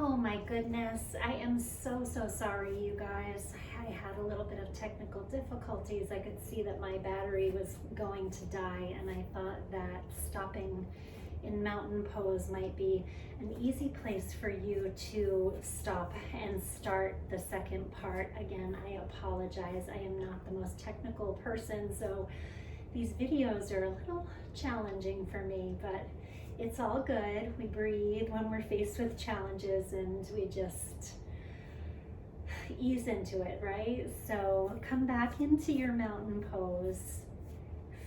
Oh my goodness, I am so sorry, you guys. I had a little bit of technical difficulties. I could see that my battery was going to die, and I thought that stopping in mountain pose might be an easy place for you to stop and start the second part. Again, I apologize. I am not the most technical person, so these videos are a little challenging for me, but it's all good. We breathe when we're faced with challenges and we just ease into it, right? So come back into your mountain pose.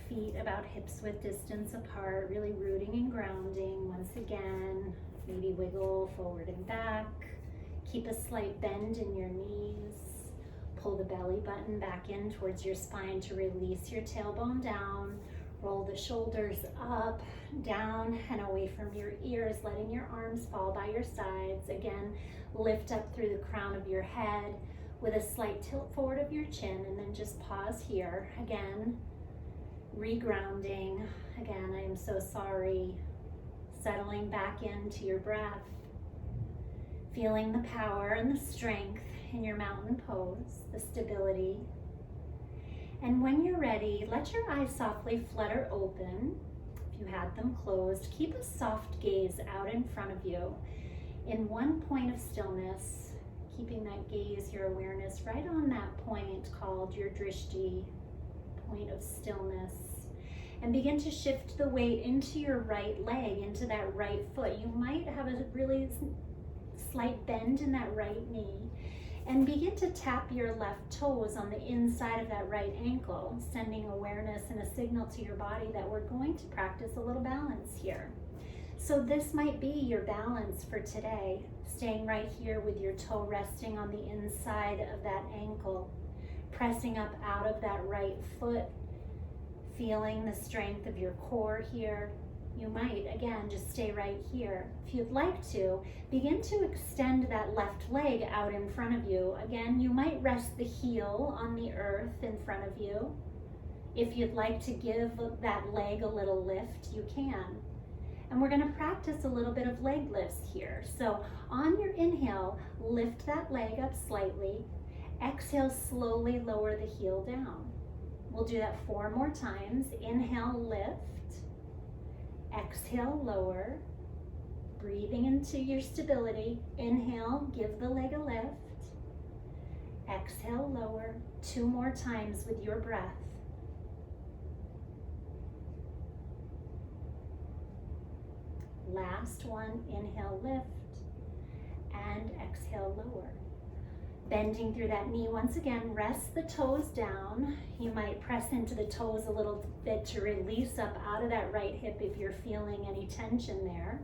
Feet about hips width distance apart, really rooting and grounding. Once again, maybe wiggle forward and back. Keep a slight bend in your knees. Pull the belly button back in towards your spine to release your tailbone down. Roll the shoulders up, down, and away from your ears, letting your arms fall by your sides. Again, lift up through the crown of your head with a slight tilt forward of your chin, and then just pause here. Again, regrounding. Again, I am so sorry. Settling back into your breath. Feeling the power and the strength in your mountain pose, the stability. And when you're ready, let your eyes softly flutter open. If you had them closed, keep a soft gaze out in front of you in one point of stillness, keeping that gaze, your awareness right on that point called your drishti, point of stillness. And begin to shift the weight into your right leg, into that right foot. You might have a really slight bend in that right knee. And begin to tap your left toes on the inside of that right ankle, sending awareness and a signal to your body that we're going to practice a little balance here. So this might be your balance for today, staying right here with your toe resting on the inside of that ankle, pressing up out of that right foot, feeling the strength of your core here. You might, again, just stay right here. If you'd like to, begin to extend that left leg out in front of you. Again, you might rest the heel on the earth in front of you. If you'd like to give that leg a little lift, you can. And we're gonna practice a little bit of leg lifts here. So on your inhale, lift that leg up slightly. Exhale, slowly lower the heel down. We'll do that 4 more times. Inhale, lift. Exhale, lower. Breathing into your stability. Inhale, give the leg a lift. Exhale, lower. 2 more times with your breath. Last one, inhale, lift. And exhale, lower. Bending through that knee once again, rest the toes down. You might press into the toes a little bit to release up out of that right hip if you're feeling any tension there.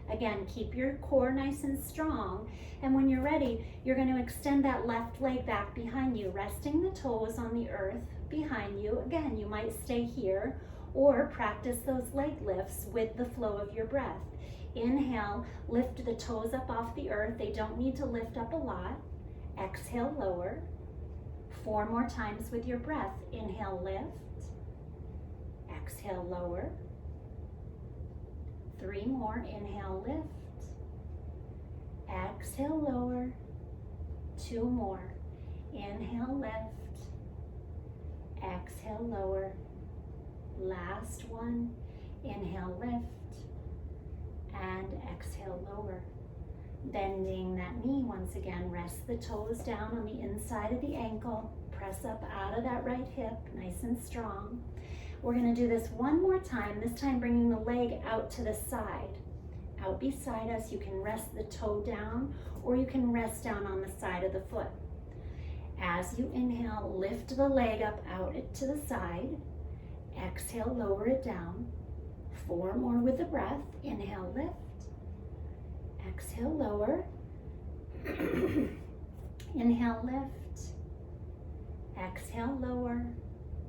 Again, keep your core nice and strong. And when you're ready, you're going to extend that left leg back behind you, resting the toes on the earth behind you. Again, you might stay here or practice those leg lifts with the flow of your breath. Inhale, lift the toes up off the earth. They don't need to lift up a lot. Exhale, lower. 4 more times with your breath. Inhale, lift. Exhale, lower. 3 more. Inhale, lift. Exhale, lower. 2 more. Inhale, lift. Exhale, lower. Last one. Inhale, lift. And exhale, lower. Bending that knee once again, rest the toes down on the inside of the ankle, press up out of that right hip, nice and strong. We're gonna do this 1 more time, this time bringing the leg out to the side. Out beside us, you can rest the toe down or you can rest down on the side of the foot. As you inhale, lift the leg up out to the side. Exhale, lower it down. 4 more with the breath. Inhale, lift. Exhale, lower. Inhale, lift. Exhale, lower.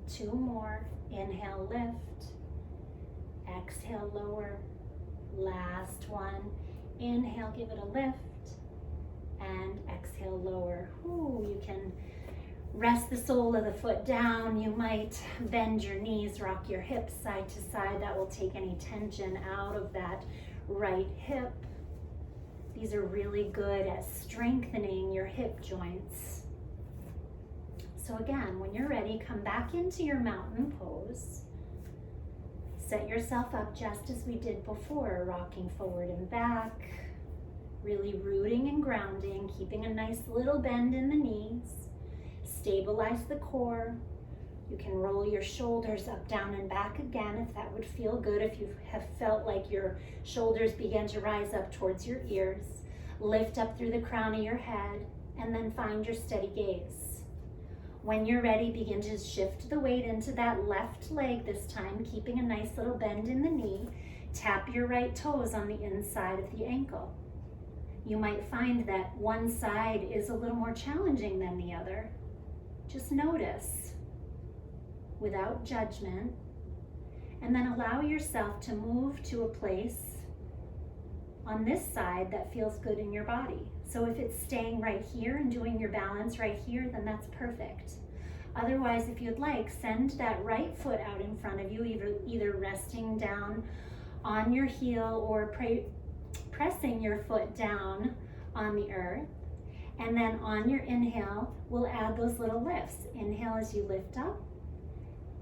2 more. Inhale, lift. Exhale, lower. Last one. Inhale, give it a lift. And exhale, lower. Ooh, you can rest the sole of the foot down. You might bend your knees, rock your hips side to side. That will take any tension out of that right hip. These are really good at strengthening your hip joints. So again, when you're ready, come back into your mountain pose. Set yourself up just as we did before, rocking forward and back, really rooting and grounding, keeping a nice little bend in the knees. Stabilize the core. You can roll your shoulders up, down, and back again if that would feel good, if you have felt like your shoulders begin to rise up towards your ears. Lift up through the crown of your head, and then find your steady gaze. When you're ready, begin to shift the weight into that left leg this time, keeping a nice little bend in the knee. Tap your right toes on the inside of the ankle. You might find that one side is a little more challenging than the other. Just notice without judgment, and then allow yourself to move to a place on this side that feels good in your body. So if it's staying right here and doing your balance right here, then that's perfect. Otherwise, if you'd like, send that right foot out in front of you, either resting down on your heel or pressing your foot down on the earth. And then on your inhale, we'll add those little lifts. Inhale as you lift up,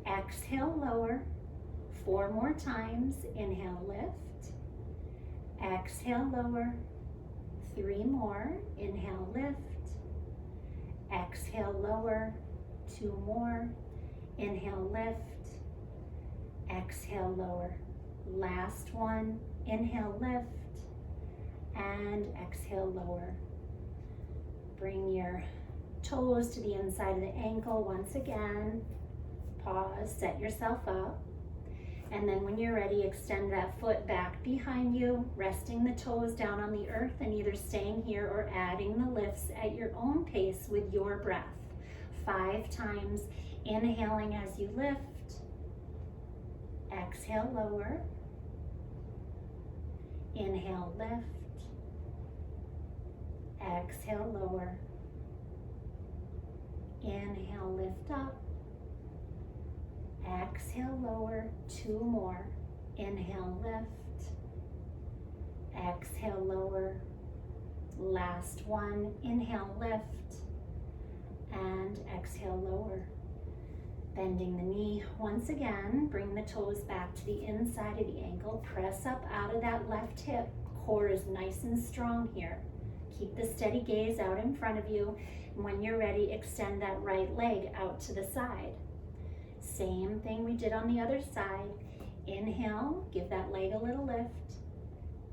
exhale, lower. 4 more times. Inhale, lift, exhale, lower. 3 more. Inhale, lift, exhale, lower. 2 more. Inhale, lift, exhale, lower. Last one. Inhale, lift, and exhale, lower. Bring your toes to the inside of the ankle once again. Pause, set yourself up. And then when you're ready, extend that foot back behind you, resting the toes down on the earth and either staying here or adding the lifts at your own pace with your breath. 5 times, inhaling as you lift, exhale, lower, inhale, lift, exhale, lower, inhale, lift up, exhale, lower. 2 more. Inhale, lift, exhale, lower. Last one. Inhale, lift, and exhale, lower. Bending the knee once again. Bring the toes back to the inside of the ankle. Press up out of that left hip. Core is nice and strong here. Keep the steady gaze out in front of you. And when you're ready, extend that right leg out to the side. Same thing we did on the other side. Inhale, give that leg a little lift.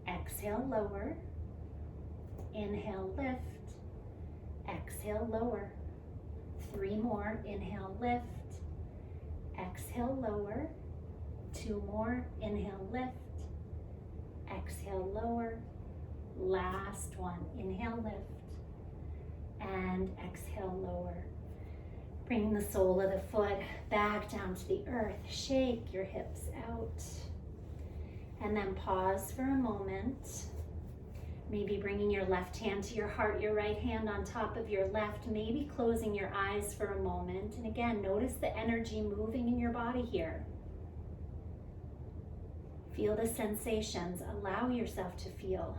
Exhale, lower. Inhale, lift. Exhale, lower. 3 more. Inhale, lift. Exhale, lower. 2 more. Inhale, lift. Exhale, lower. Last one. Inhale, lift. And exhale, lower. Bring the sole of the foot back down to the earth. Shake your hips out. And then pause for a moment. Maybe bringing your left hand to your heart, your right hand on top of your left, maybe closing your eyes for a moment. And again, notice the energy moving in your body here. Feel the sensations. Allow yourself to feel.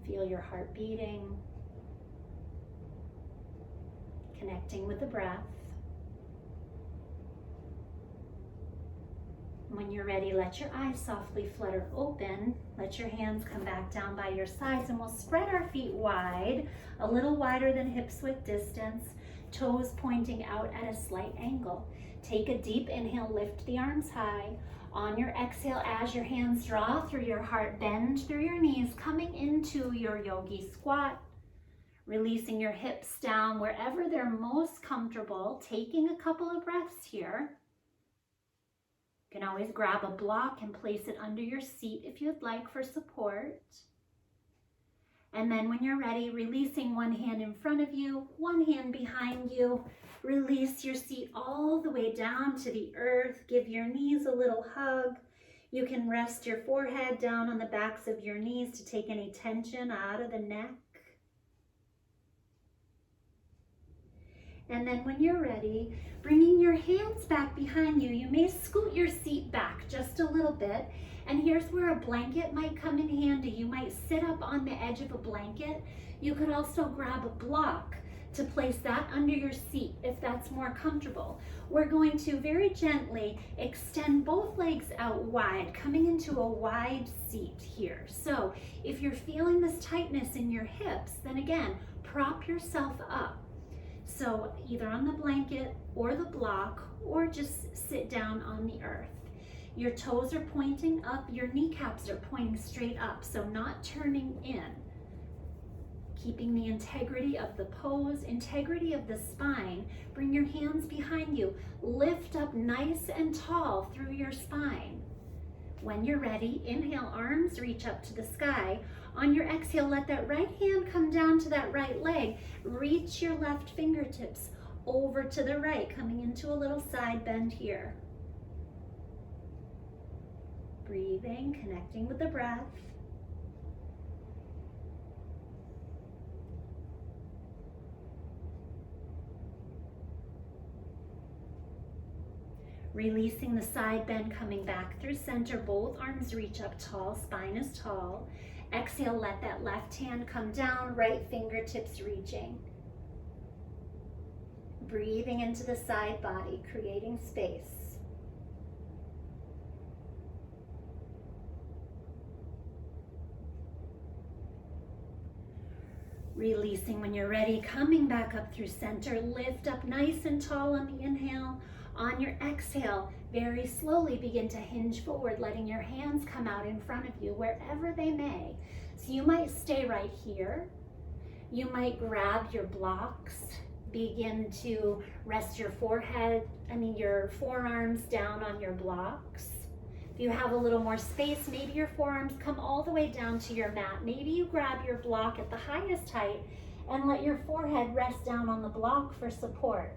Feel your heart beating. Connecting with the breath. When you're ready, let your eyes softly flutter open. Let your hands come back down by your sides, and we'll spread our feet wide, a little wider than hips width distance, toes pointing out at a slight angle. Take a deep inhale, lift the arms high. On your exhale, as your hands draw through your heart, bend through your knees, coming into your yogi squat. Releasing your hips down wherever they're most comfortable, taking a couple of breaths here. You can always grab a block and place it under your seat if you'd like for support. And then when you're ready, releasing one hand in front of you, one hand behind you. Release your seat all the way down to the earth. Give your knees a little hug. You can rest your forehead down on the backs of your knees to take any tension out of the neck. And then when you're ready, bringing your hands back behind you, you may scoot your seat back just a little bit And here's where a blanket might come in handy. You might sit up on the edge of a blanket. You could also grab a block to place that under your seat if that's more comfortable. We're going to very gently extend both legs out wide, coming into a wide seat here. So if you're feeling this tightness in your hips, then again, prop yourself up. So either on the blanket or the block, or just sit down on the earth. Your toes are pointing up, your kneecaps are pointing straight up, so not turning in. Keeping the integrity of the pose, integrity of the spine. Bring your hands behind you. Lift up nice and tall through your spine. When you're ready, inhale, arms reach up to the sky. On your exhale, let that right hand come down to that right leg. Reach your left fingertips over to the right, coming into a little side bend here. Breathing, connecting with the breath. Releasing the side bend, coming back through center. Both arms reach up tall, spine is tall. Exhale, let that left hand come down, right fingertips reaching. Breathing into the side body, creating space. Releasing when you're ready, coming back up through center. Lift up nice and tall on the inhale. On your exhale, very slowly begin to hinge forward, letting your hands come out in front of you wherever they may. So you might stay right here. You might grab your blocks, begin to rest your your forearms down on your blocks. If you have a little more space, maybe your forearms come all the way down to your mat. Maybe you grab your block at the highest height and let your forehead rest down on the block for support.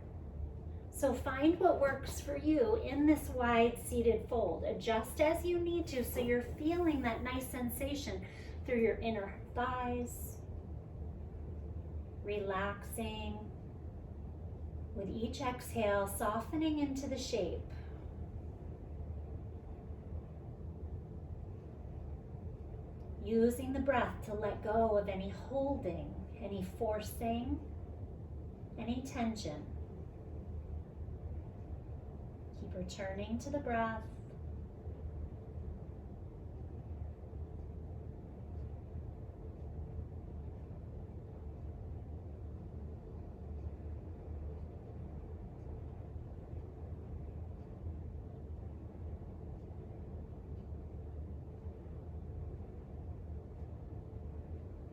So find what works for you in this wide seated fold. Adjust as you need to so you're feeling that nice sensation through your inner thighs. Relaxing. With each exhale, softening into the shape. Using the breath to let go of any holding, any forcing, any tension. Keep returning to the breath.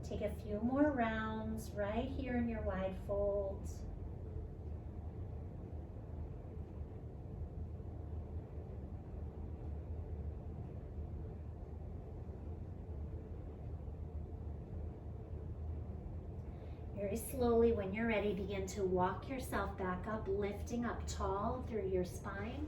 Take a few more rounds right here in your wide fold. Very slowly, when you're ready, begin to walk yourself back up, lifting up tall through your spine.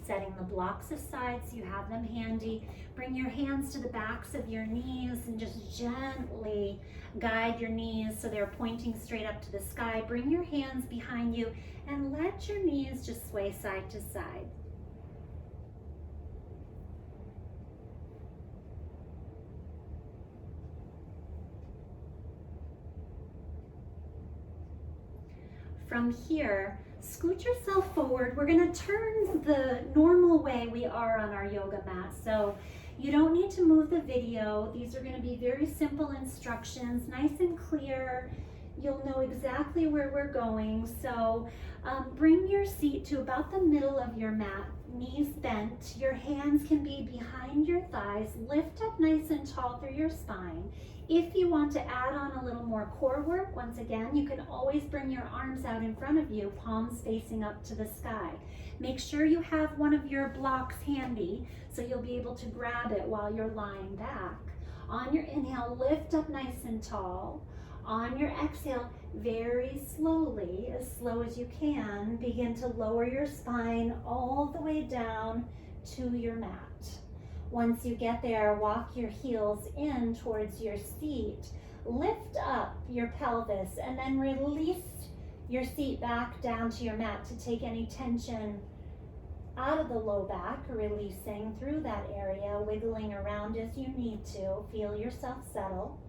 Setting the blocks aside so you have them handy. Bring your hands to the backs of your knees and just gently guide your knees so they're pointing straight up to the sky. Bring your hands behind you and let your knees just sway side to side. From here, scoot yourself forward. We're going to turn the normal way we are on our yoga mat. So you don't need to move the video. These are going to be very simple instructions, nice and clear. You'll know exactly where we're going. So bring your seat to about the middle of your mat, knees bent. Your hands can be behind your thighs. Lift up nice and tall through your spine. If you want to add on a little more core work, once again, you can always bring your arms out in front of you, palms facing up to the sky. Make sure you have one of your blocks handy so you'll be able to grab it while you're lying back. On your inhale, lift up nice and tall. On your exhale, very slowly, as slow as you can, begin to lower your spine all the way down to your mat. Once you get there, walk your heels in towards your seat. Lift up your pelvis and then release your seat back down to your mat to take any tension out of the low back, releasing through that area, wiggling around as you need to. Feel yourself settle.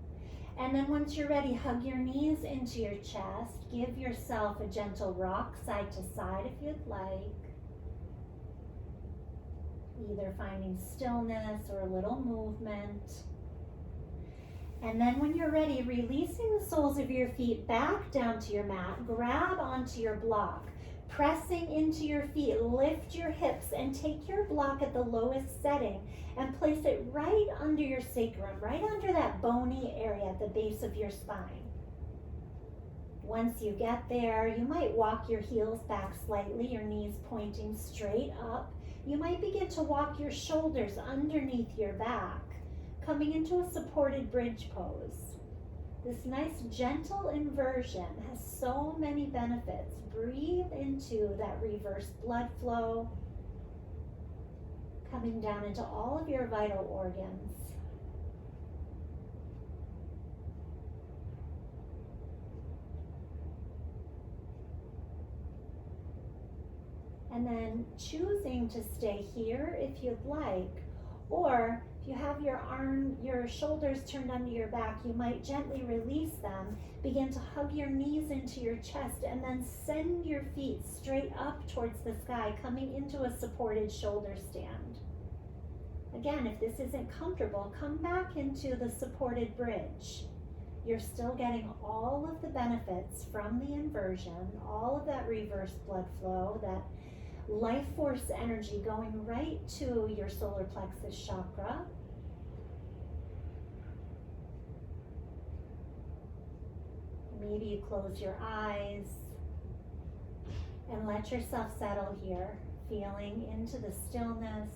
And then once you're ready, hug your knees into your chest. Give yourself a gentle rock side to side if you'd like. Either finding stillness or a little movement. And then when you're ready, releasing the soles of your feet back down to your mat. Grab onto your block. Pressing into your feet, lift your hips and take your block at the lowest setting and place it right under your sacrum, right under that bony area at the base of your spine. Once you get there, you might walk your heels back slightly, your knees pointing straight up. You might begin to walk your shoulders underneath your back, coming into a supported bridge pose. This nice gentle inversion has so many benefits. Breathe into that reverse blood flow, coming down into all of your vital organs. And then choosing to stay here if you'd like, or if you have your shoulders turned under your back, you might gently release them, begin to hug your knees into your chest, and then send your feet straight up towards the sky, coming into a supported shoulder stand. Again, if this isn't comfortable, come back into the supported bridge. You're still getting all of the benefits from the inversion, all of that reverse blood flow, that life force energy going right to your solar plexus chakra. Maybe you close your eyes and let yourself settle here, feeling into the stillness.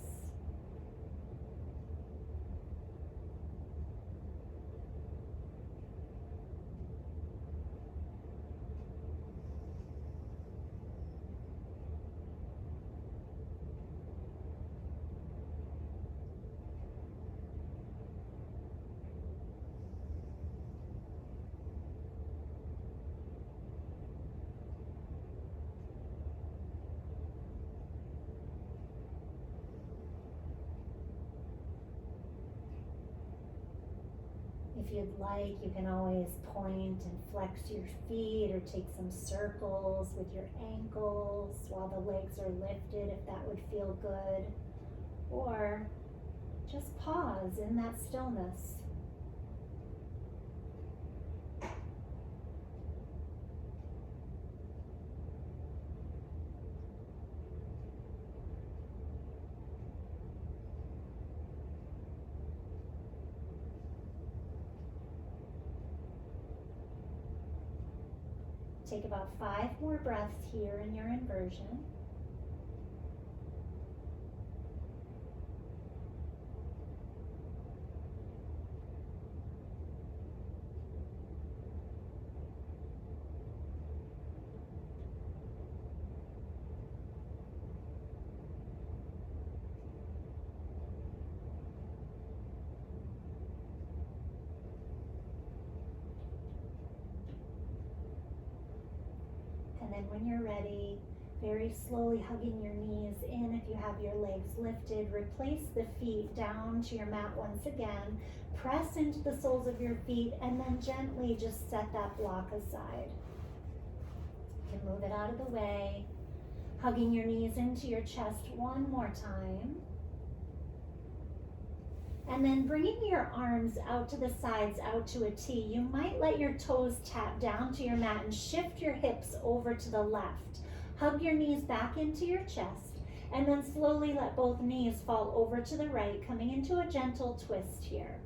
If you'd like, you can always point and flex your feet or take some circles with your ankles while the legs are lifted if that would feel good. Or just pause in that stillness. Take about 5 more breaths here in your inversion. And then when you're ready, very slowly hugging your knees in if you have your legs lifted. Replace the feet down to your mat once again. Press into the soles of your feet and then gently just set that block aside. You can move it out of the way. Hugging your knees into your chest one more time. And then bringing your arms out to the sides, out to a T. You might let your toes tap down to your mat and shift your hips over to the left. Hug your knees back into your chest, and then slowly let both knees fall over to the right, coming into a gentle twist here.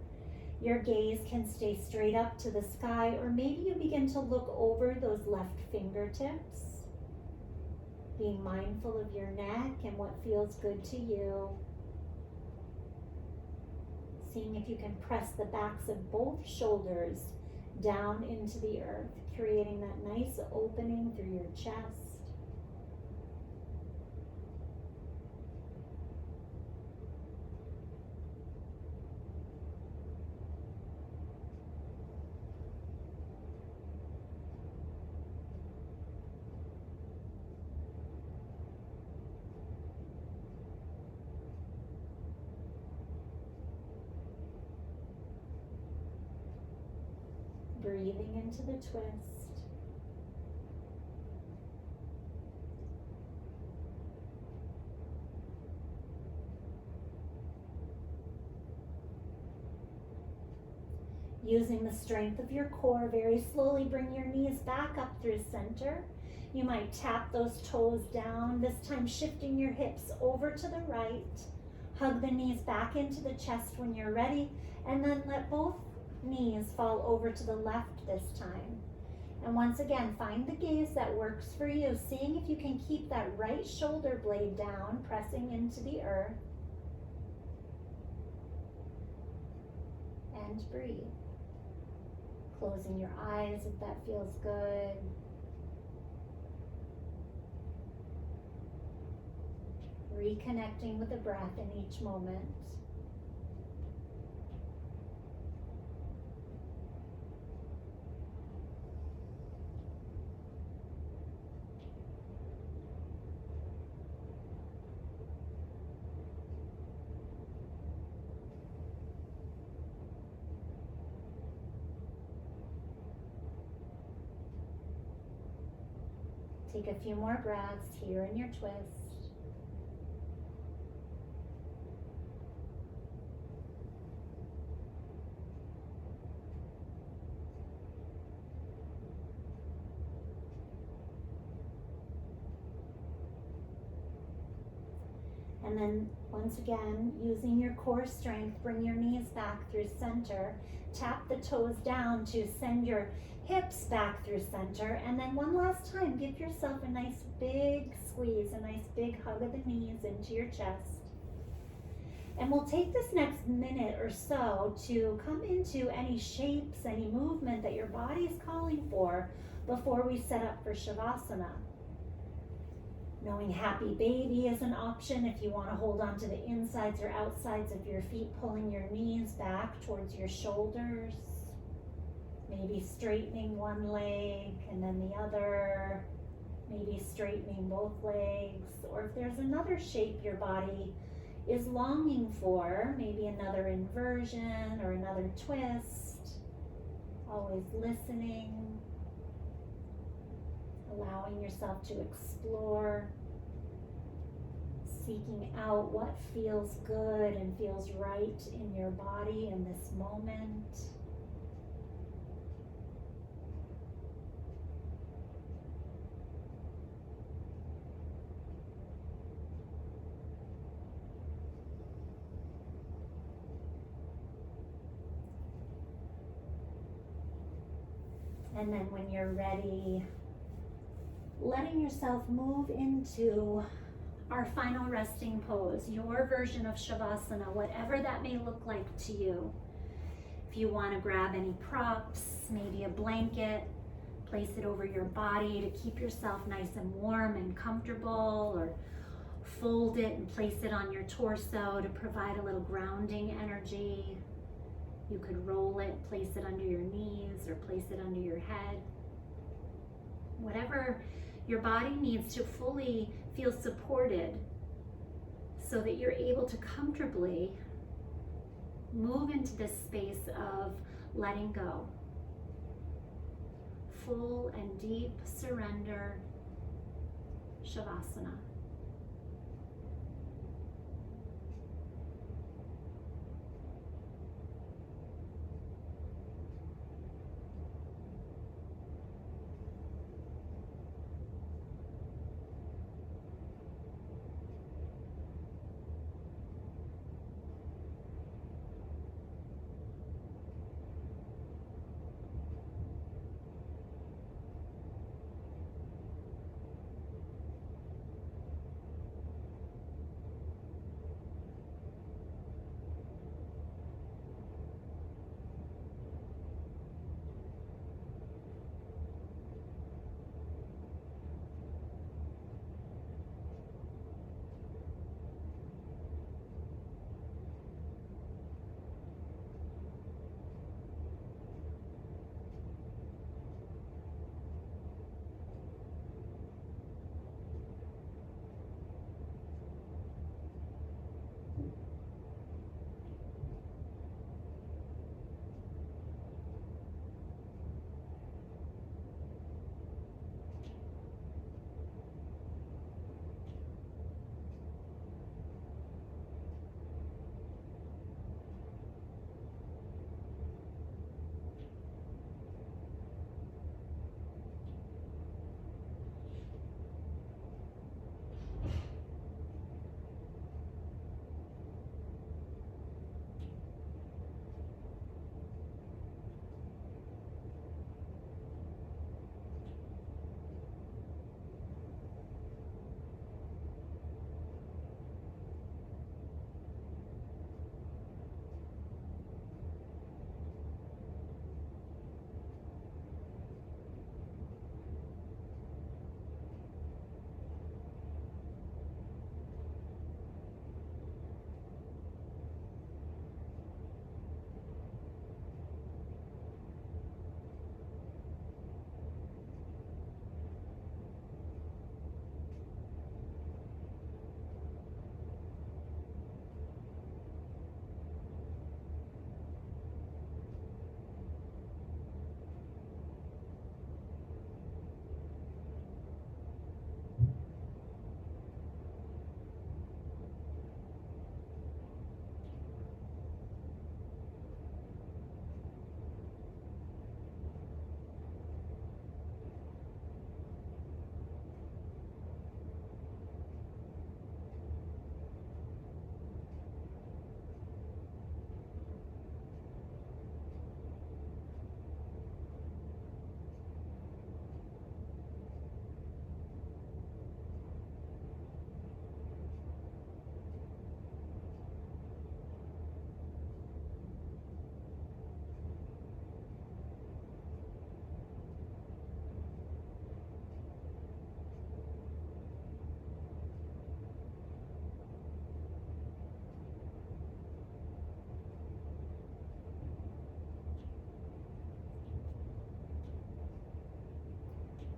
Your gaze can stay straight up to the sky, or maybe you begin to look over those left fingertips, being mindful of your neck and what feels good to you. Seeing if you can press the backs of both shoulders down into the earth, creating that nice opening through your chest. breathing into the twist. Using the strength of your core, very slowly bring your knees back up through center. You might tap those toes down, this time shifting your hips over to the right. Hug the knees back into the chest when you're ready, and then let both knees fall over to the left this time. And once again, find the gaze that works for you, seeing if you can keep that right shoulder blade down, pressing into the earth. And breathe. Closing your eyes if that feels good. Reconnecting with the breath in each moment. Take a few more breaths here in your twist. And then once again, using your core strength, bring your knees back through center. Tap the toes down to send your hips back through center. And then one last time, give yourself a nice big squeeze, a nice big hug of the knees into your chest. And we'll take this next minute or so to come into any shapes, any movement that your body's calling for before we set up for Shavasana. Knowing happy baby is an option if you want to hold on to the insides or outsides of your feet, pulling your knees back towards your shoulders. Maybe straightening one leg and then the other. Maybe straightening both legs. Or if there's another shape your body is longing for, maybe another inversion or another twist. Always listening. Allowing yourself to explore, seeking out what feels good and feels right in your body in this moment. And then when you're ready, letting yourself move into our final resting pose, your version of Shavasana, whatever that may look like to you. If you want to grab any props, maybe a blanket, place it over your body to keep yourself nice and warm and comfortable, or fold it and place it on your torso to provide a little grounding energy. You could roll it, place it under your knees, or place it under your head. Whatever your body needs to fully feel supported so that you're able to comfortably move into this space of letting go. Full and deep surrender, Shavasana.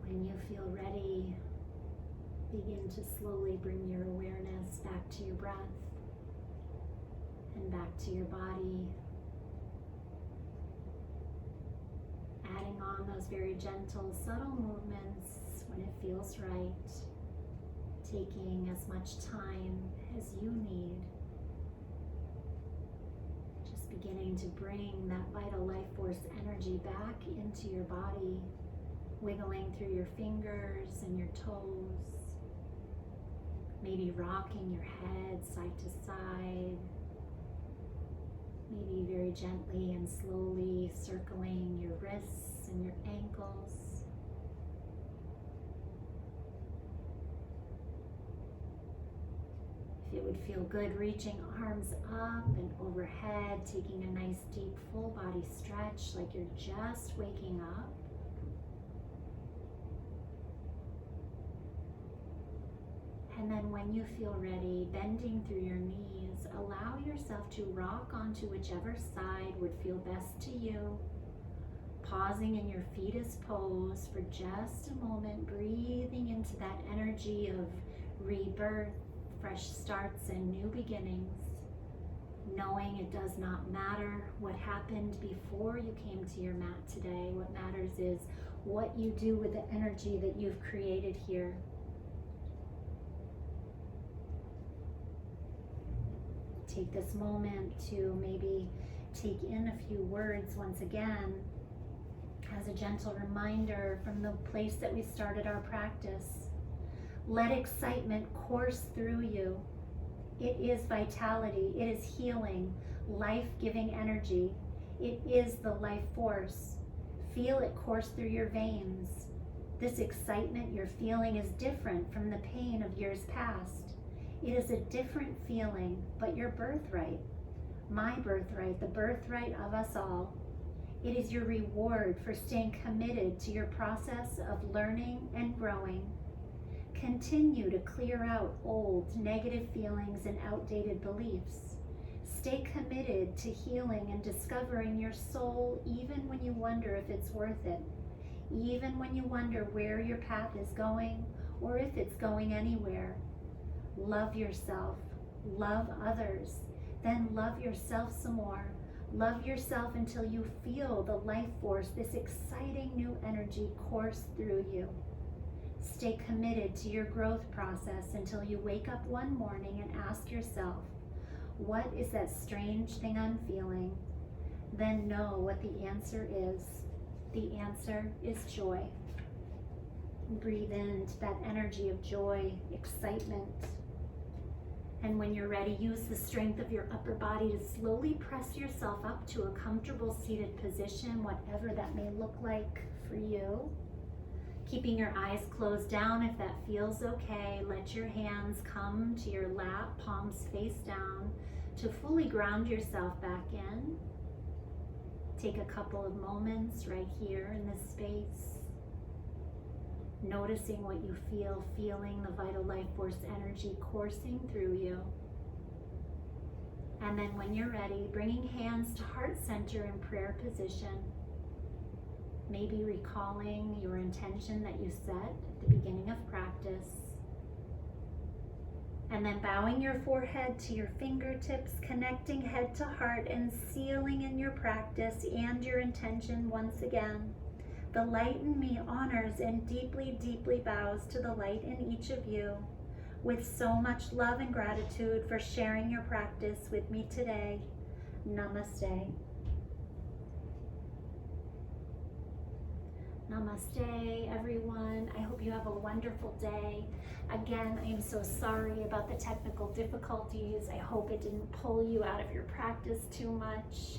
When you feel ready, begin to slowly bring your awareness back to your breath and back to your body. Adding on those very gentle, subtle movements when it feels right. Taking as much time as you need. Just beginning to bring that vital life force energy back into your body. Wiggling through your fingers and your toes. Maybe rocking your head side to side. Maybe very gently and slowly circling your wrists and your ankles. If it would feel good, reaching arms up and overhead, taking a nice deep full body stretch like you're just waking up. And then when you feel ready, bending through your knees, allow yourself to rock onto whichever side would feel best to you. Pausing in your fetus pose for just a moment, breathing into that energy of rebirth, fresh starts and new beginnings. Knowing it does not matter what happened before you came to your mat today. What matters is what you do with the energy that you've created here. Take this moment to maybe take in a few words once again as a gentle reminder from the place that we started our practice. Let excitement course through you. It is vitality, it is healing, life-giving energy. It is the life force. Feel it course through your veins. This excitement you're feeling is different from the pain of years past. It is a different feeling, but your birthright, my birthright, the birthright of us all. It is your reward for staying committed to your process of learning and growing. Continue to clear out old negative feelings and outdated beliefs. Stay committed to healing and discovering your soul even when you wonder if it's worth it, even when you wonder where your path is going or if it's going anywhere. Love yourself, love others, then love yourself some more. Love yourself until you feel the life force, this exciting new energy course through you. Stay committed to your growth process until you wake up one morning and ask yourself, what is that strange thing I'm feeling? Then know what the answer is. The answer is joy. Breathe into that energy of joy, excitement. And when you're ready, use the strength of your upper body to slowly press yourself up to a comfortable seated position, whatever that may look like for you. Keeping your eyes closed down if that feels okay. Let your hands come to your lap, palms face down, to fully ground yourself back in. Take a couple of moments right here in this space. Noticing what you feel, feeling the vital life force energy coursing through you. And then when you're ready, bringing hands to heart center in prayer position. Maybe recalling your intention that you set at the beginning of practice. And then bowing your forehead to your fingertips, connecting head to heart and sealing in your practice and your intention once again. The light in me honors and deeply, deeply bows to the light in each of you. With so much love and gratitude for sharing your practice with me today. Namaste. Namaste, everyone. I hope you have a wonderful day. Again, I am so sorry about the technical difficulties. I hope it didn't pull you out of your practice too much.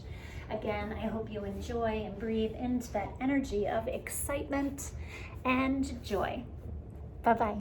Again, I hope you enjoy and breathe into that energy of excitement and joy. Bye-bye.